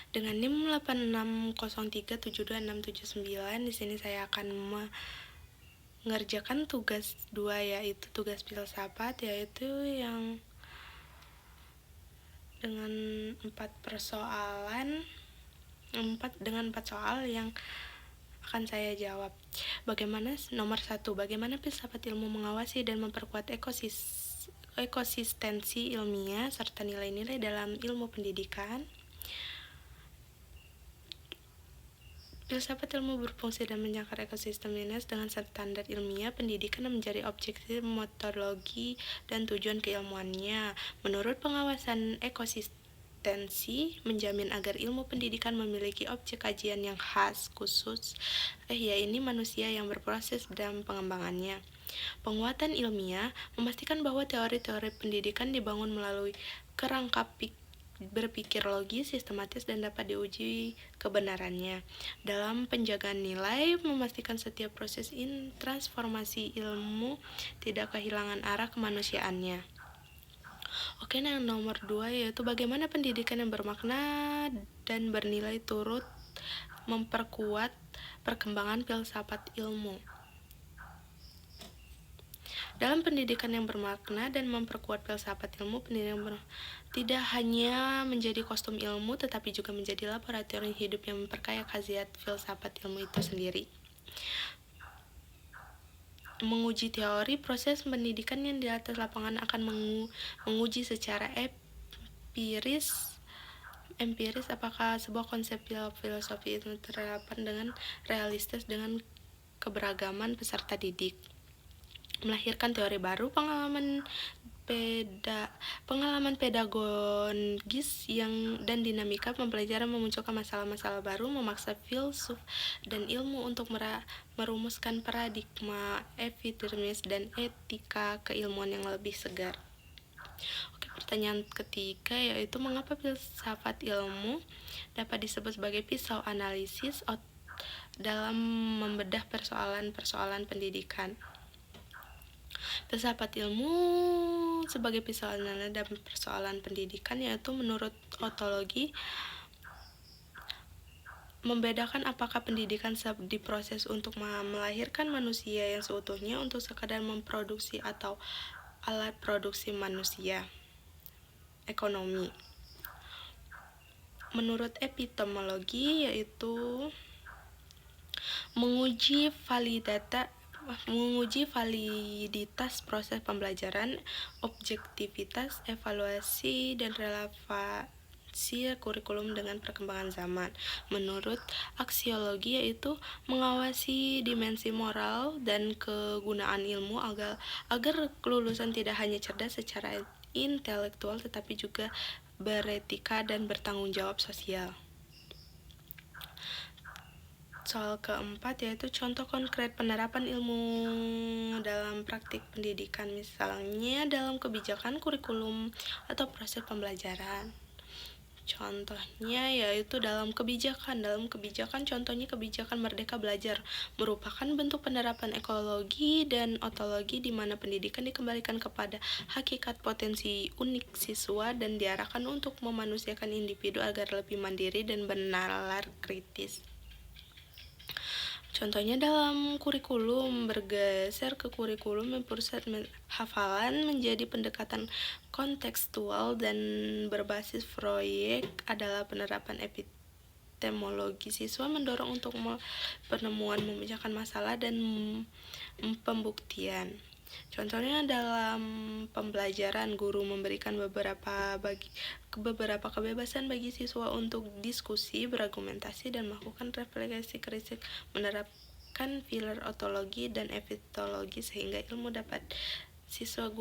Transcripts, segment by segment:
Dengan NIM 8603722679, di sini saya akan mengerjakan tugas 2, yaitu tugas filsafat, yaitu yang dengan 4 soal yang akan saya jawab. Nomor 1, bagaimana filsafat ilmu mengawasi dan memperkuat ekokonsistensi ilmiah serta nilai-nilai dalam ilmu pendidikan. Filsafat ilmu berfungsi dan menyangkar ekosistem ilmiah dengan standar ilmiah pendidikan dan menjadi objektif metodologi dan tujuan keilmuannya. Menurut pengawasan ekokonsistensi menjamin agar ilmu pendidikan memiliki objek kajian yang khas khusus, yaitu manusia yang berproses dalam pengembangannya. Penguatan ilmiah memastikan bahwa teori-teori pendidikan dibangun melalui kerangka berpikir logis, sistematis, dan dapat diuji kebenarannya. Dalam penjagaan nilai, memastikan setiap proses transformasi ilmu tidak kehilangan arah kemanusiaannya. Oke, nah nomor 2 yaitu bagaimana pendidikan yang bermakna dan bernilai turut memperkuat perkembangan filsafat ilmu. Dalam pendidikan yang bermakna dan memperkuat filsafat ilmu, pendidikan tidak hanya menjadi kostum ilmu, tetapi juga menjadi laboratorium hidup yang memperkaya khasiat filsafat ilmu itu sendiri. Menguji teori, proses pendidikan yang di atas lapangan akan menguji secara empiris apakah sebuah konsep filosofi itu terrelevan dengan realistis dengan keberagaman peserta didik. Melahirkan teori baru, pengalaman pedagogis dan dinamika pembelajaran memunculkan masalah-masalah baru, memaksa filsuf dan ilmu untuk merumuskan paradigma epidemis dan etika keilmuan yang lebih segar. Oke, pertanyaan ketiga yaitu mengapa filsafat ilmu dapat disebut sebagai pisau analisis dalam membedah persoalan-persoalan pendidikan. Filsafat ilmu sebagai pisau analisis dan persoalan pendidikan yaitu menurut ontologi membedakan apakah pendidikan diproses untuk melahirkan manusia yang seutuhnya untuk sekadar memproduksi atau alat produksi manusia. Ekonomi. Menurut epistemologi yaitu menguji validitas proses pembelajaran, objektivitas, evaluasi, dan relevansi kurikulum dengan perkembangan zaman. Menurut aksiologi yaitu mengawasi dimensi moral dan kegunaan ilmu agar kelulusan tidak hanya cerdas secara intelektual tetapi juga beretika dan bertanggung jawab sosial. Soal keempat yaitu contoh konkret penerapan ilmu dalam praktik pendidikan, misalnya dalam kebijakan kurikulum atau proses pembelajaran. Contohnya yaitu dalam kebijakan contohnya kebijakan Merdeka Belajar merupakan bentuk penerapan ekologi dan ontologi di mana pendidikan dikembalikan kepada hakikat potensi unik siswa dan diarahkan untuk memanusiakan individu agar lebih mandiri dan bernalar kritis. Contohnya dalam kurikulum, bergeser ke kurikulum yang pusat hafalan menjadi pendekatan kontekstual dan berbasis proyek adalah penerapan epistemologi. Siswa mendorong untuk penemuan, memecahkan masalah, dan pembuktian. Contohnya dalam pembelajaran, guru memberikan beberapa kebebasan bagi siswa untuk diskusi, berargumentasi, dan melakukan refleksi kritis, menerapkan pilar ontologi dan epistemologi sehingga ilmu dapat siswa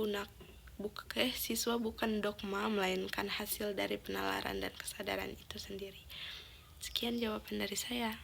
bukan dogma melainkan hasil dari penalaran dan kesadaran itu sendiri. Sekian jawaban dari saya.